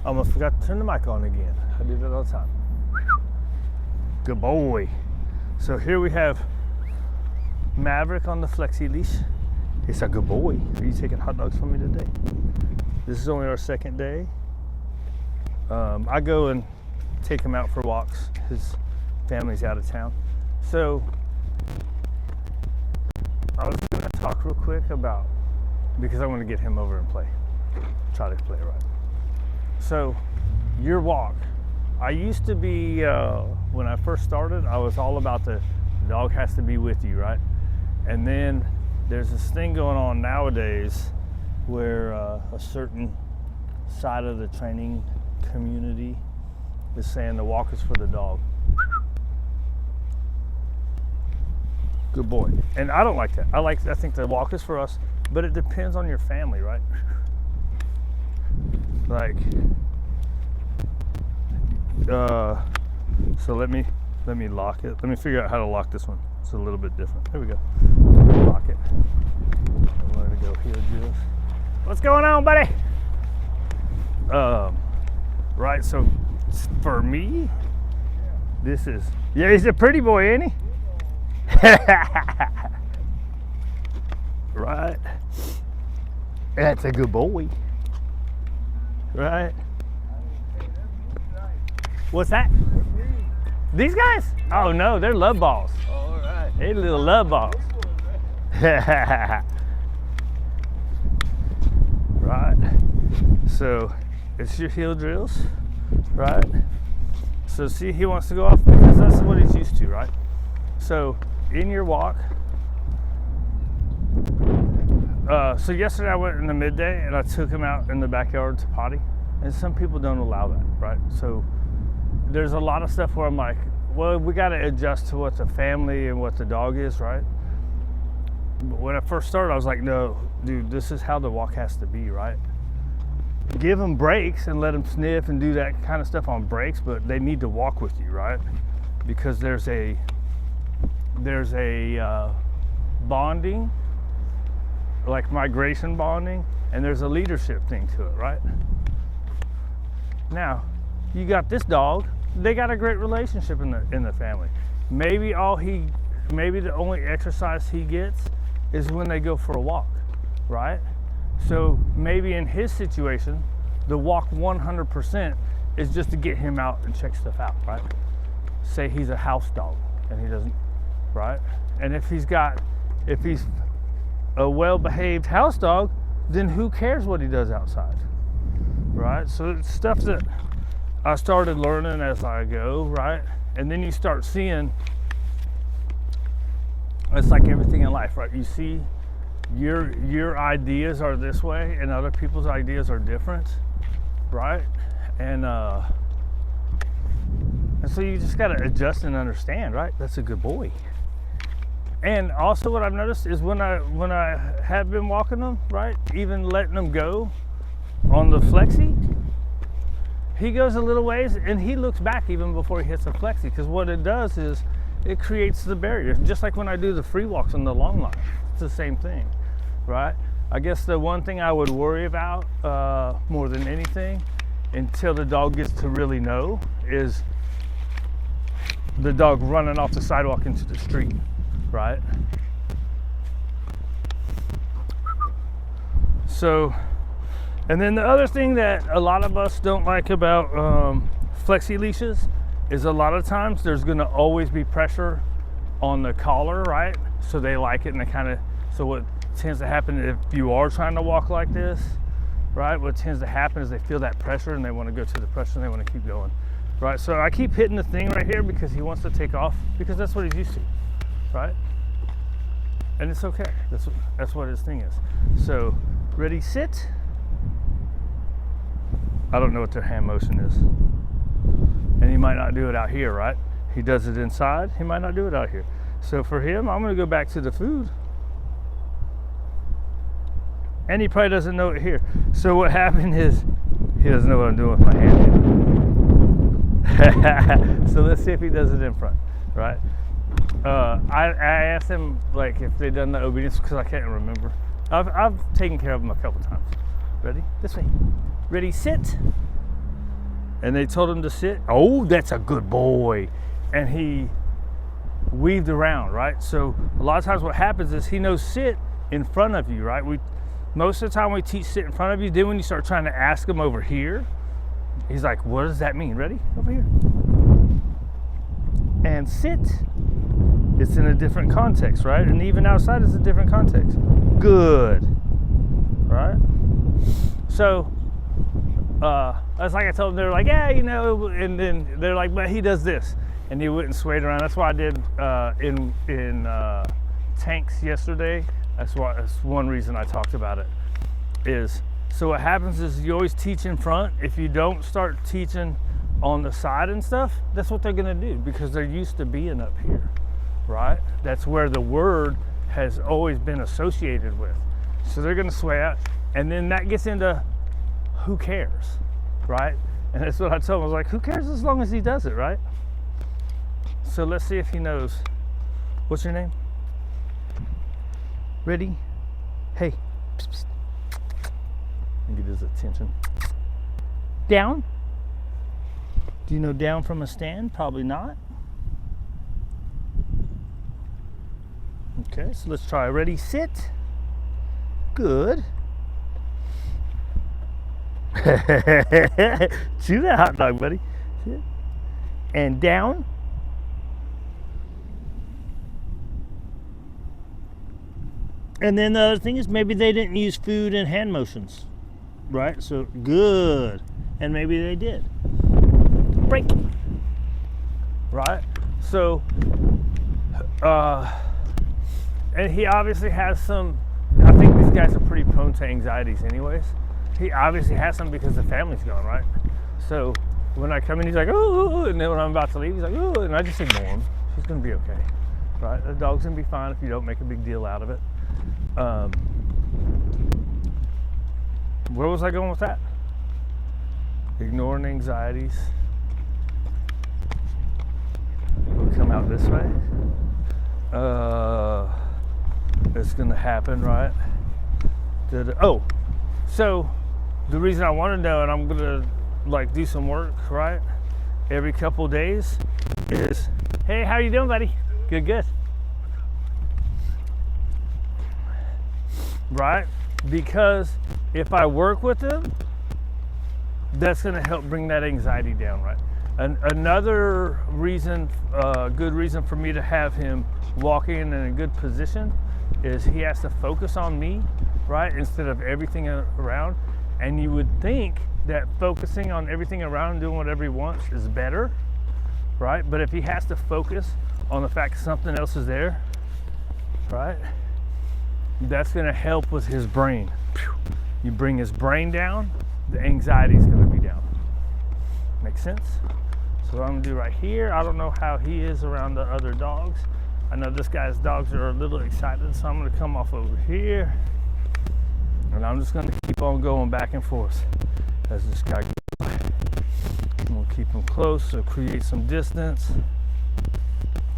Almost forgot to turn the mic on again. I do that all the time. Good boy. So here we have Maverick on the flexi leash. He's a good boy. Are you taking hot dogs from me today? This is only our second day. I go and take him out for walks. His family's out of town. So I was going to talk real quick about, because I want to get him over and play. Try to play right. So your walk. I used to be, when I first started, I was all about the dog has to be with you, right? And then there's this thing going on nowadays where a certain side of the training community is saying the walk is for the dog. Good boy. And I don't like that. I think the walk is for us, but it depends on your family, right? Like, so let me lock it. Let me figure out how to lock this one. It's a little bit different. There we go. Lock it. I'm going to go here, Jules. What's going on, buddy? Right. So for me, this is, yeah, he's a pretty boy, ain't he? Right. That's a good boy. Right. What's that? These guys? Oh no, they're love balls. All right. They're little love balls. Right. So it's your heel drills, right? So see, he wants to go off because that's what he's used to, right? So in your walk. So yesterday I went in the midday and I took him out in the backyard to potty, and some people don't allow that, right? So there's a lot of stuff where I'm like, well, we got to adjust to what the family and what the dog is, right? But when I first started, I was like, no, dude, this is how the walk has to be, right? Give them breaks and let them sniff and do that kind of stuff on breaks, but they need to walk with you, right? Because there's a bonding, like migration bonding, and there's a leadership thing to it, right? Now, you got this dog. They got a great relationship in the family. Maybe the only exercise he gets is when they go for a walk, right? So maybe in his situation, the walk 100% is just to get him out and check stuff out, right? Say he's a house dog and he doesn't, right? And if he's a well-behaved house dog, then who cares what he does outside, right? So it's stuff that I started learning as I go, right? And then you start seeing, it's like everything in life, right? You see your ideas are this way and other people's ideas are different, right? And so you just got to adjust and understand, right? That's a good boy. And also what I've noticed is when I have been walking them, right, even letting them go on the flexi, he goes a little ways and he looks back even before he hits the flexi, because what it does is it creates the barrier. Just like when I do the free walks on the long line, it's the same thing, right? I guess the one thing I would worry about more than anything, until the dog gets to really know, is the dog running off the sidewalk into the street, right? So, and then the other thing that a lot of us don't like about flexi leashes is a lot of times there's going to always be pressure on the collar, right? So they like it, and they kind of, so what tends to happen if you are trying to walk like this, right? What tends to happen is they feel that pressure and they want to go to the pressure and they want to keep going, right? So I keep hitting the thing right here because he wants to take off, because that's what he's used to, right? And it's okay. That's what his thing is. So ready, sit. I don't know what their hand motion is. And he might not do it out here, right? He does it inside. He might not do it out here. So for him, I'm going to go back to the food. And he probably doesn't know it here. So what happened is he doesn't know what I'm doing with my hand. So let's see if he does it in front, right? I asked him like if they'd done the obedience, because I can't remember. I've taken care of them a couple times. Ready? This way. Ready, sit. and they told him to sit. Oh, that's a good boy. And he weaved around, right? So a lot of times what happens is he knows sit in front of you, right? Most of the time we teach sit in front of you. Then when you start trying to ask him over here, he's like, what does that mean? Ready? Over here. And sit. It's in a different context, right? And even outside it's a different context. Good. Right? So that's like I told them, they were like, yeah, you know, and then they're like, but he does this. And he wouldn't sway it around. That's why I did in tanks yesterday. That's one reason I talked about it. Is so what happens is you always teach in front. If you don't start teaching on the side and stuff, that's what they're gonna do because they're used to being up here, right? That's where the word has always been associated with. So they're gonna sway out, and then that gets into who cares, right? And that's what I told him. I was like, who cares as long as he does it, right? So let's see if he knows. What's your name? Ready? Hey. Psst, psst. And get his attention. Down? Do you know down from a stand? Probably not. Okay, so let's try. Ready, sit. Good. Chew that hot dog, buddy. Sit. And down. And then the other thing is maybe they didn't use food and hand motions, right? So good. And maybe they did. Break. Right? So, and he obviously has some, I think these guys are pretty prone to anxieties anyways. He obviously has some because the family's gone, right? So when I come in, he's like, oh, and then when I'm about to leave, he's like, oh, and I just ignore him. She's gonna be okay, right? The dog's gonna be fine if you don't make a big deal out of it. Where was I going with that? Ignoring anxieties. We'll come out this way. It's gonna happen, right? Oh, so the reason I want to know, and I'm gonna like do some work, right? Every couple of days is, hey, how you doing, buddy? Good, good. Right? Because if I work with them, that's going to help bring that anxiety down, right? Another reason, good reason for me to have him walking in a good position is he has to focus on me, right? Instead of everything around. And you would think that focusing on everything around and doing whatever he wants is better, right? But if he has to focus on the fact something else is there, right? That's going to help with his brain. You bring his brain down, the anxiety is going to be down. Make sense? So what I'm going to do right here, I don't know how he is around the other dogs. I know this guy's dogs are a little excited, so I'm going to come off over here. And I'm just going to keep on going back and forth as this guy goes by. I'm going to keep him close, so create some distance.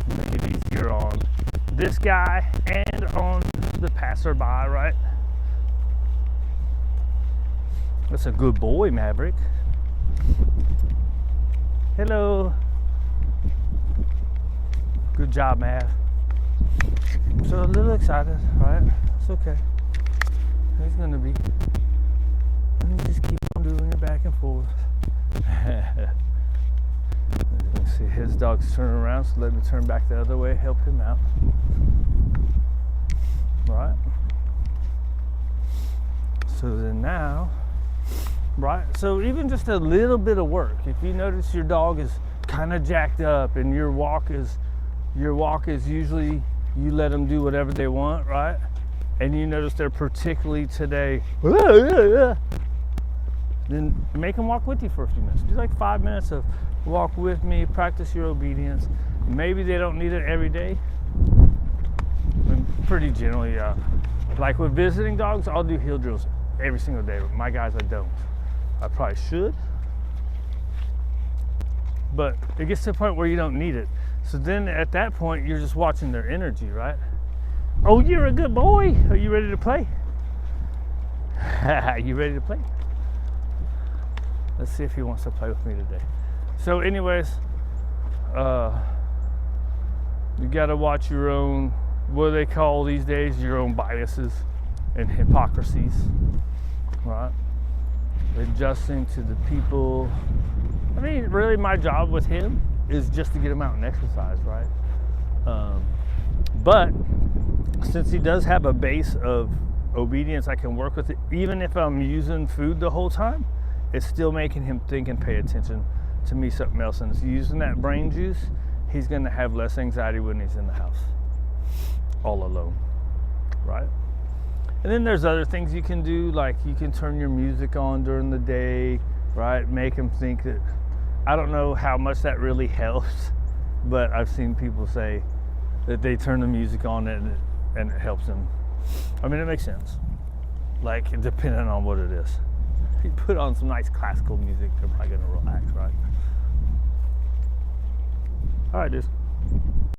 Make it easier on this guy and on the passerby, right? That's a good boy, Maverick. Hello. Good job, Mav. I'm so a little excited, right? It's okay. He's gonna be. And you just keep on doing it back and forth. You see his dog's turning around, so let me turn back the other way, help him out. Right? So then now, right? So even just a little bit of work. If you notice your dog is kind of jacked up and your walk is usually you let them do whatever they want, right? And you notice they're particularly today, then make them walk with you for a few minutes. Do like 5 minutes of walk with me, practice your obedience. Maybe they don't need it every day. Pretty generally, like with visiting dogs, I'll do heel drills every single day. With my guys, I don't. I probably should, but it gets to a point where you don't need it. So then at that point, you're just watching their energy, right? Oh, you're a good boy. Are you ready to play? You ready to play? Let's see if he wants to play with me today. So anyways, you gotta watch your own, what do they call these days, your own biases and hypocrisies, right? Adjusting to the people. I mean, really my job with him is just to get him out and exercise, right? But since he does have a base of obedience, I can work with it. Even if I'm using food the whole time, it's still making him think and pay attention to me something else. And using that brain juice, he's gonna have less anxiety when he's in the house, all alone, right? And then there's other things you can do, like you can turn your music on during the day, right? Make him think that, I don't know how much that really helps, but I've seen people say that they turn the music on and it helps them. I mean, it makes sense, like depending on what it is. If you put on some nice classical music, they're probably gonna relax, right? All right, dude.